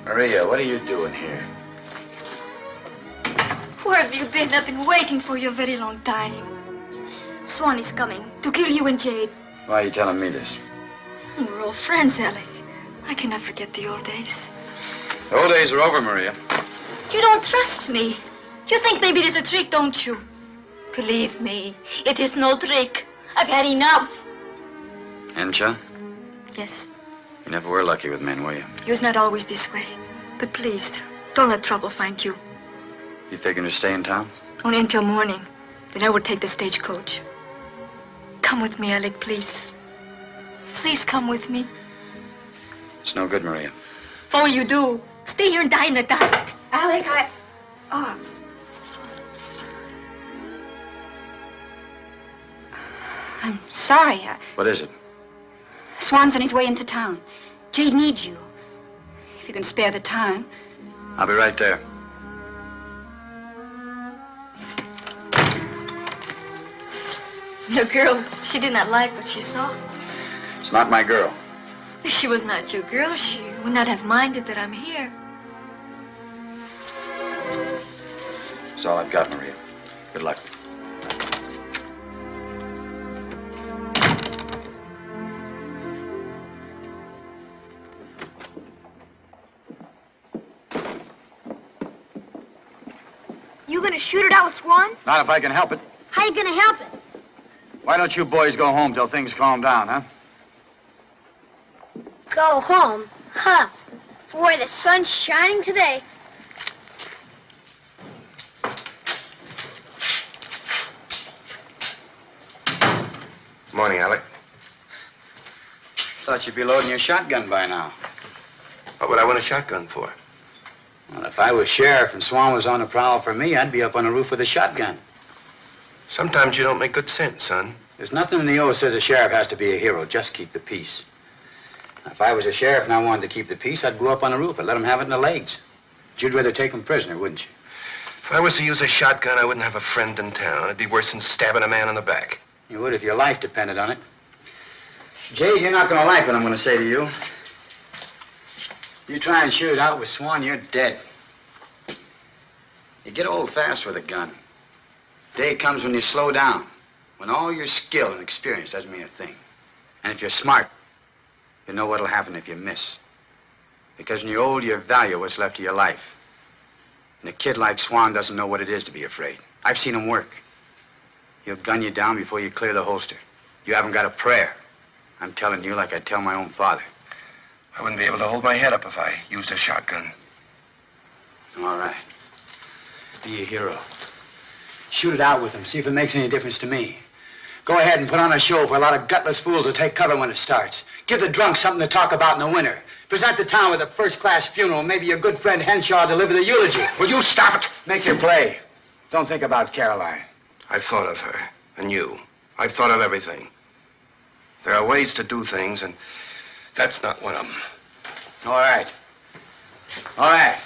Maria, what are you doing here? Where have you been? I've been waiting for you a very long time. Swan is coming to kill you and Jade. Why are you telling me this? We're old friends, Alec. I cannot forget the old days. The old days are over, Maria. You don't trust me. You think maybe it is a trick, don't you? Believe me, it is no trick. I've had enough. Henshaw, Yes, you never were lucky with men, were you? it was not always this way. But please, don't let trouble find you. You figuring to stay in town? Only until morning. Then I will take the stagecoach. Come with me, Alec, please. Please come with me. It's no good, Maria. Oh, you do. Stay here and die in the dust. Alec, Oh. I'm sorry. What is it? Swan's on his way into town. Jade needs you. If you can spare the time. I'll be right there. Your girl, she did not like what she saw. It's not my girl. If she was not your girl, she would not have minded that I'm here. That's all I've got, Maria. Good luck. You gonna shoot it out with Swan? Not if I can help it. How you gonna help it? Why don't you boys go home till things calm down, huh? Go home? Huh. Boy, the sun's shining today. Morning, Alec. Thought you'd be loading your shotgun by now. What would I want a shotgun for? Well, if I was sheriff and Swan was on the prowl for me, I'd be up on the roof with a shotgun. Sometimes you don't make good sense, son. There's nothing in the oath says a sheriff has to be a hero. Just keep the peace. If I was a sheriff and I wanted to keep the peace, I'd go up on the roof and let them have it in the legs. But you'd rather take them prisoner, wouldn't you? If I was to use a shotgun, I wouldn't have a friend in town. It'd be worse than stabbing a man in the back. You would if your life depended on it. Jade, you're not going to like what I'm going to say to you. You try and shoot it out with Swan, you're dead. You get old fast with a gun. Day comes when you slow down, when all your skill and experience doesn't mean a thing. And if you're smart, you know what'll happen if you miss. Because when you're old, you value what's left of your life. And a kid like Swan doesn't know what it is to be afraid. I've seen him work. He'll gun you down before you clear the holster. You haven't got a prayer. I'm telling you like I tell my own father. I wouldn't be able to hold my head up if I used a shotgun. All right. Be a hero. Shoot it out with him. See if it makes any difference to me. Go ahead and put on a show for a lot of gutless fools to take cover when it starts. Give the drunks something to talk about in the winter. Present the town with a first-class funeral. Maybe your good friend Henshaw deliver the eulogy. Will you stop it? Make your play. Don't think about Caroline. I've thought of her, and you. I've thought of everything. There are ways to do things, and that's not one of them. All right. All right.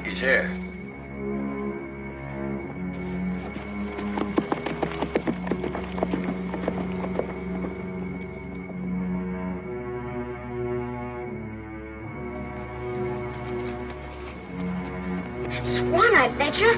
He's here. Swan, I betcha.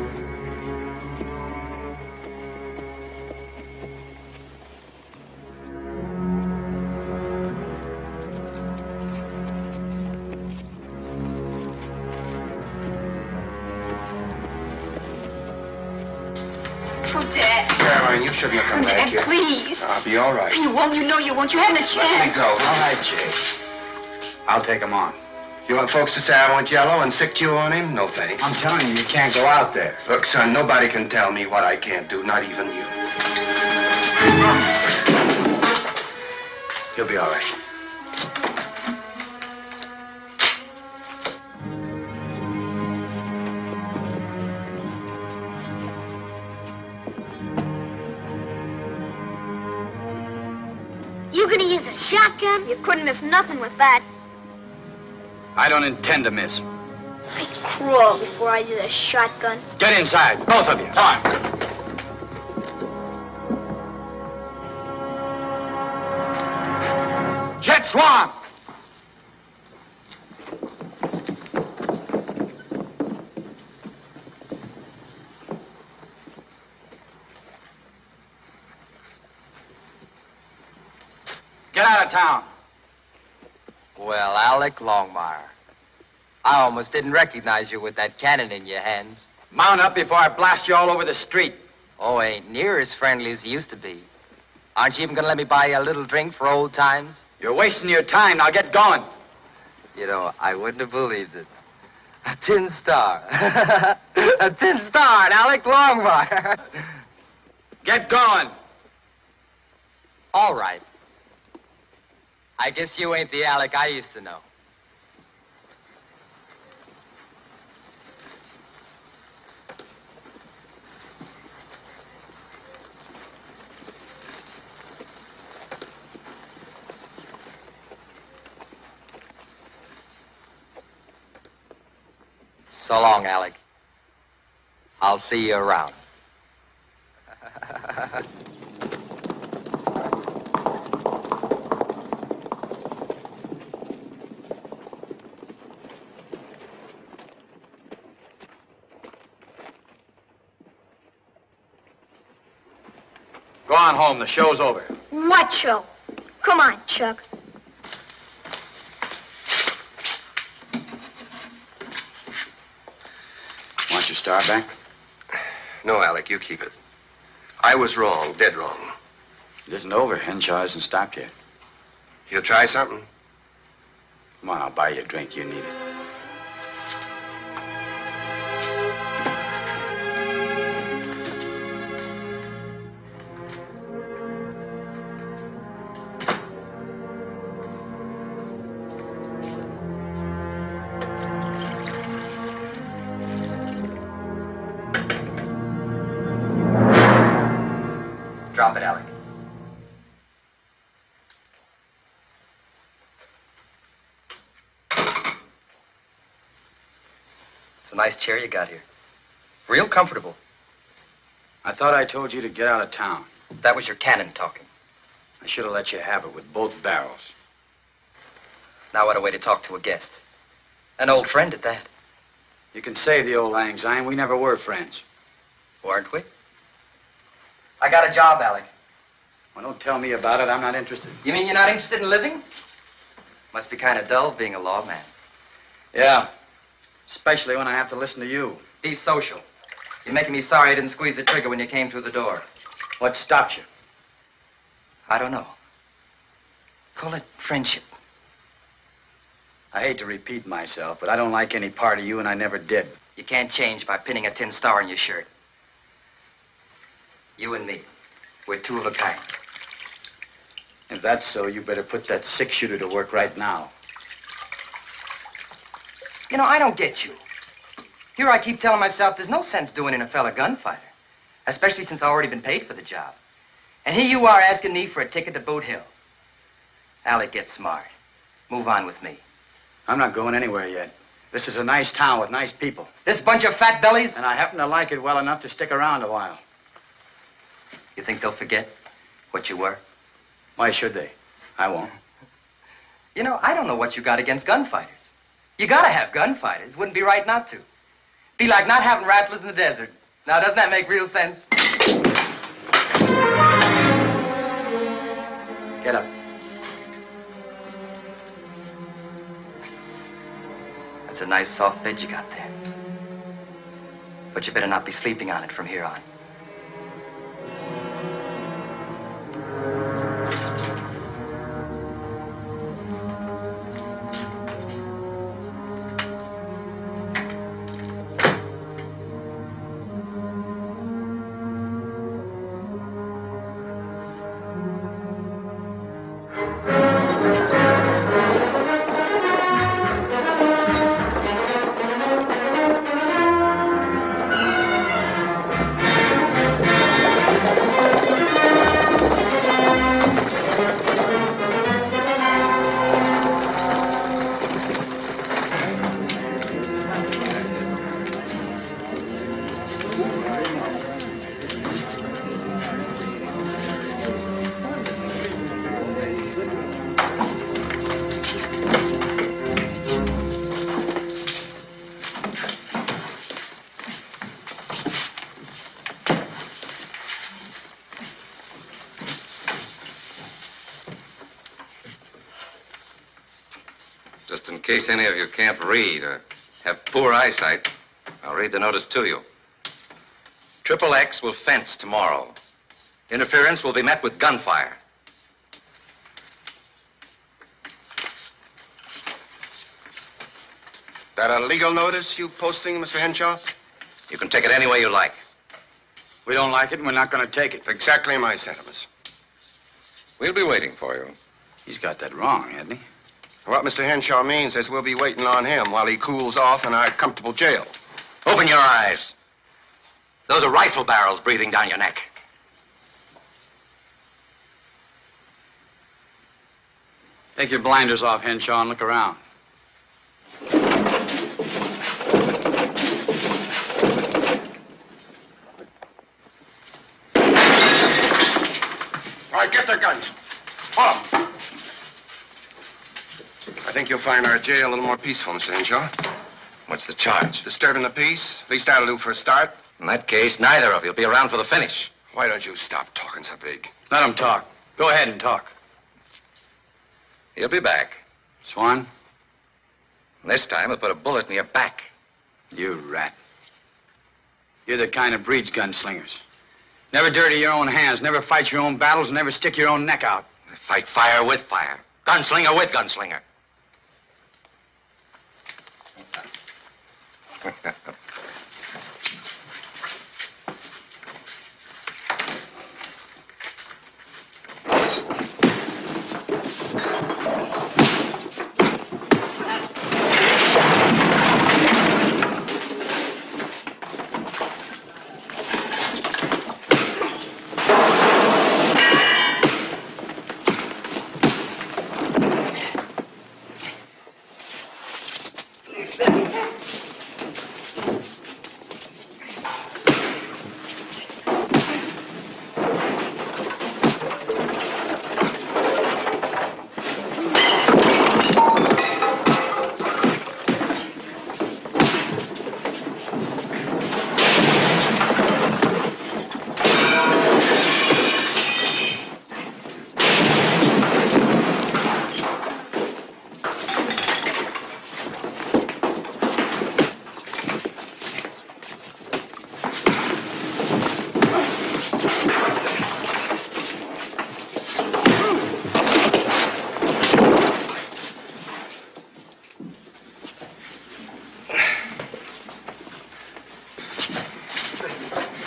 Oh, Dad. Caroline, you shouldn't have come back Dad, here. please. I'll be all right. You won't. You know you won't. You haven't a chance. Let me go. All right, Jay. I'll take him on. You want folks to say I want Yellow and sick you on him? No thanks. I'm telling you, you can't go out there. Look, son, nobody can tell me what I can't do, not even you. You'll be all right. You gonna use a shotgun? You couldn't miss nothing with that. I don't intend to miss. I'd crawl before I use a shotgun. Get inside, both of you. Come on. Jet Swan! Get out of town. Well, Alec Longmire, I almost didn't recognize you with that cannon in your hands. Mount up before I blast you all over the street. Oh, ain't near as friendly as he used to be. Aren't you even gonna let me buy you a little drink for old times? You're wasting your time. Now get going. You know, I wouldn't have believed it. A tin star. A tin star, Alec Longmire. Get going. All right. I guess you ain't the Alec I used to know. So long, Alec. I'll see you around. Go on home. The show's over. What show? Come on, Chuck. Want your star back? No, Alec, you keep it. I was wrong, dead wrong. It isn't over. Henshaw hasn't stopped yet. You'll try something? Come on, I'll buy you a drink. You need it. Drop it, Alec. It's a nice chair you got here. Real comfortable. I thought I told you to get out of town. That was your cannon talking. I should have let you have it with both barrels. Now what a way to talk to a guest. An old friend at that. You can save the old lang syne. We never were friends. Weren't we? I got a job, Alec. Well, don't tell me about it. I'm not interested. You mean you're not interested in living? Must be kind of dull being a lawman. Yeah. Especially when I have to listen to you. Be social. You're making me sorry I didn't squeeze the trigger when you came through the door. What stopped you? I don't know. Call it friendship. I hate to repeat myself, but I don't like any part of you, and I never did. You can't change by pinning a tin star on your shirt. You and me, we're two of a kind. If that's so, you better put that six-shooter to work right now. You know, I don't get you. Here I keep telling myself there's no sense doing in a fella gunfighter, especially since I've already been paid for the job. And here you are asking me for a ticket to Boot Hill. Alec, get smart. Move on with me. I'm not going anywhere yet. This is a nice town with nice people. This bunch of fat bellies? And I happen to like it well enough to stick around a while. You think they'll forget what you were? Why should they? I won't. You know, I don't know what you got against gunfighters. You gotta have gunfighters. Wouldn't be right not to. Be like not having rattlers in the desert. Now, doesn't that make real sense? Get up. That's a nice soft bed you got there. But you better not be sleeping on it from here on. Just in case any of you can't read or have poor eyesight, I'll read the notice to you. XXX will fence tomorrow. Interference will be met with gunfire. That a legal notice you posting, Mr. Henshaw? You can take it any way you like. We don't like it, and we're not going to take it. Exactly my sentiments. We'll be waiting for you. He's got that wrong, hasn't he? What Mr. Henshaw means is we'll be waiting on him while he cools off in our comfortable jail. Open your eyes. Those are rifle barrels breathing down your neck. Take your blinders off, Henshaw, and look around. All right, get their guns. Pull 'em. I think you'll find our jail a little more peaceful, Mr. Henshaw. What's the charge? Disturbing the peace. At least that'll do for a start. In that case, neither of you will be around for the finish. Why don't you stop talking so big? Let him talk. Go ahead and talk. He'll be back. Swan? This time, he'll put a bullet in your back. You rat. You're the kind that breeds gunslingers. Never dirty your own hands, never fight your own battles, never stick your own neck out. Fight fire with fire. Gunslinger with gunslinger.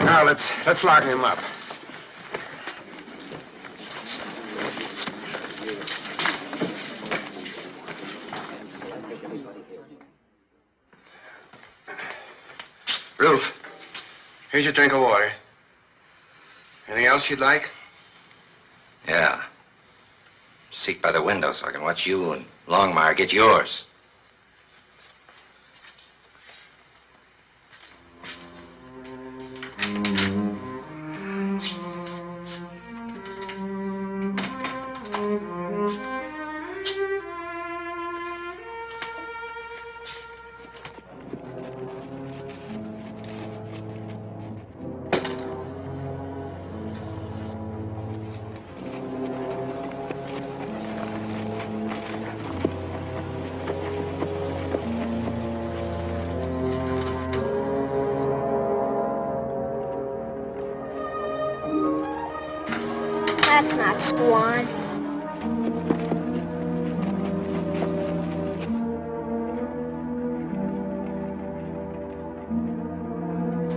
Now, let's lock him up. Ruth, here's your drink of water. Anything else you'd like? Yeah. Seat by the window so I can watch you and Longmire get yours. That's not Swan.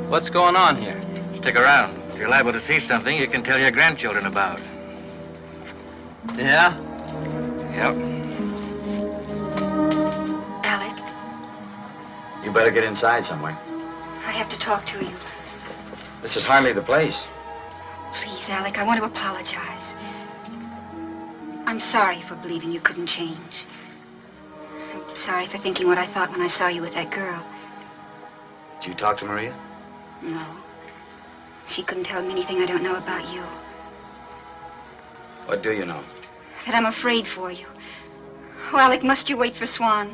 What's going on here? Stick around. If you're liable to see something you can tell your grandchildren about. Yeah? Yep. Alec, You better get inside somewhere. I have to talk to you. This is hardly the place. Please, Alec, I want to apologize. I'm sorry for believing you couldn't change. I'm sorry for thinking what I thought when I saw you with that girl. Did you talk to Maria? No. She couldn't tell me anything I don't know about you. What do you know? That I'm afraid for you. Oh, Alec, must you wait for Swan?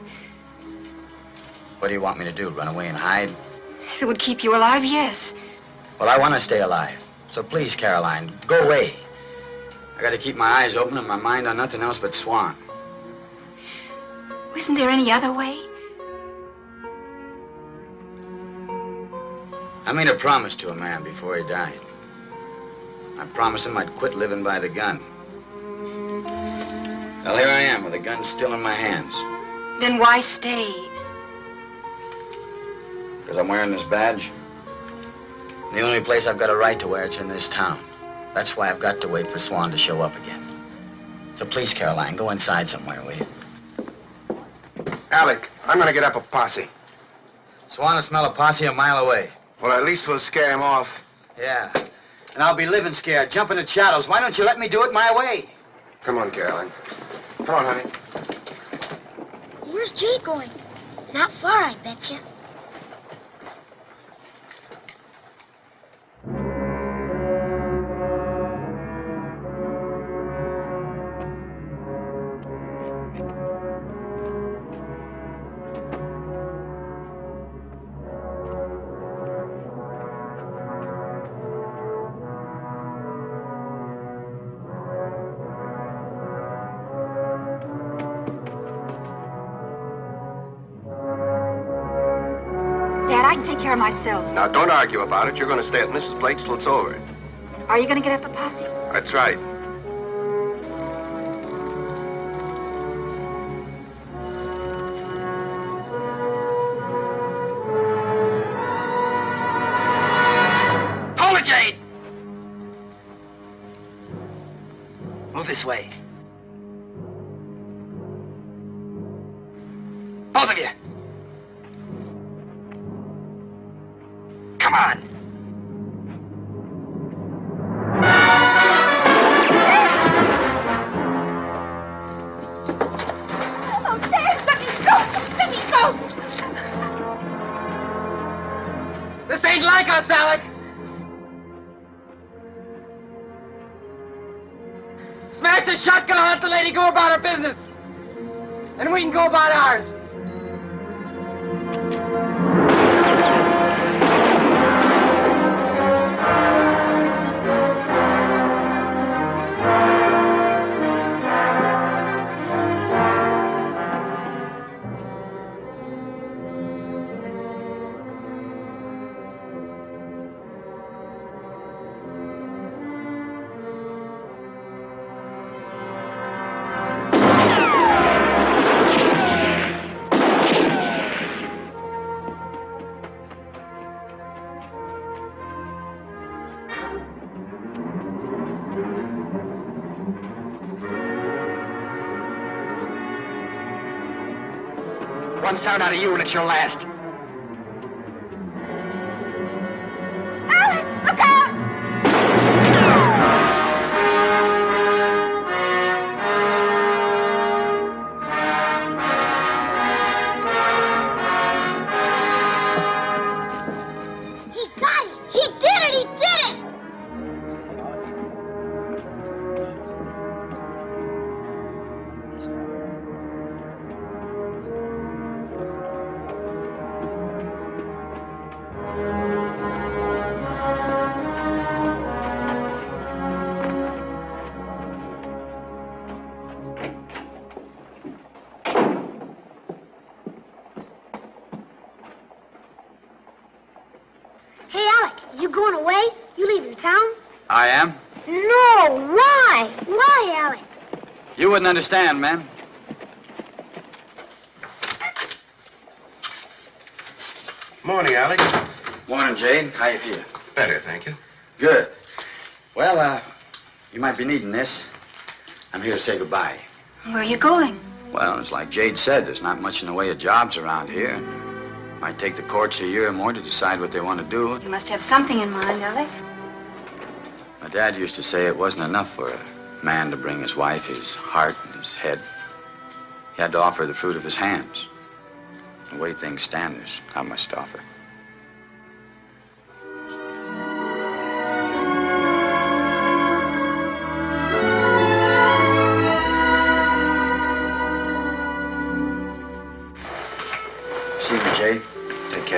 What do you want me to do, run away and hide? If it would keep you alive, yes. Well, I want to stay alive. So please, Caroline, go away. I got to keep my eyes open and my mind on nothing else but Swan. Isn't there any other way? I made a promise to a man before he died. I promised him I'd quit living by the gun. Well, here I am with the gun still in my hands. Then why stay? Because I'm wearing this badge. The only place I've got a right to wear it's in this town. That's why I've got to wait for Swan to show up again. So please, Caroline, go inside somewhere, will you? Alec, I'm gonna get up a posse. Swan will smell a posse a mile away. Well, at least we'll scare him off. Yeah. And I'll be living scared, jumping at shadows. Why don't you let me do it my way? Come on, Caroline. Come on, honey. Where's Jade going? Not far, I bet you. I can take care of myself. Now, don't argue about it. You're going to stay at Mrs. Blake's till it's over. Are you going to get up a posse? That's right. Hold it, Jade! Move this way. Both of you. Come on. Oh, Dad, let me go! Let me go! This ain't like us, Alec. Smash the shotgun and let the lady go about her business. And we can go about ours. One sound out of you and it's your last. Alec, look out! He got it! He did it! He did it! Hey, Alec, you going away? You leaving town? I am? No, why? Why, Alec? You wouldn't understand, man. Morning, Alec. Morning, Jade. How you feel? Better, thank you. Good. Well, you might be needing this. I'm here to say goodbye. Where are you going? Well, it's like Jade said, there's not much in the way of jobs around here. Might take the courts a year or more to decide what they want to do. You must have something in mind, Alec. My dad used to say it wasn't enough for a man to bring his wife his heart and his head. He had to offer the fruit of his hands. The way things stand, there's not much to offer.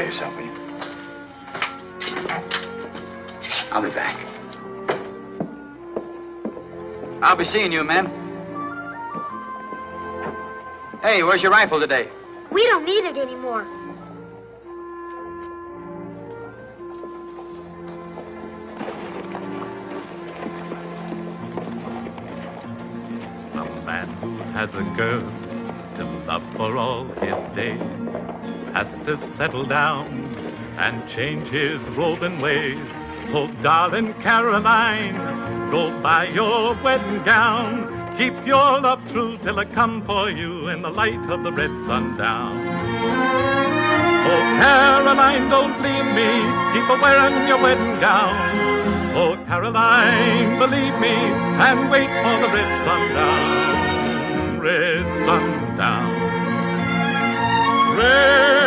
yourself, will you? I'll be back. I'll be seeing you, ma'am. Hey, where's your rifle today? We don't need it anymore. A man who has a girl to love for all his days has to settle down and change his roving ways. Oh, darling Caroline, go buy your wedding gown. Keep your love true till I come for you in the light of the red sundown. Oh, Caroline, don't leave me. Keep a-wearing your wedding gown. Oh, Caroline, believe me, and wait for the red sundown. Red sundown. Red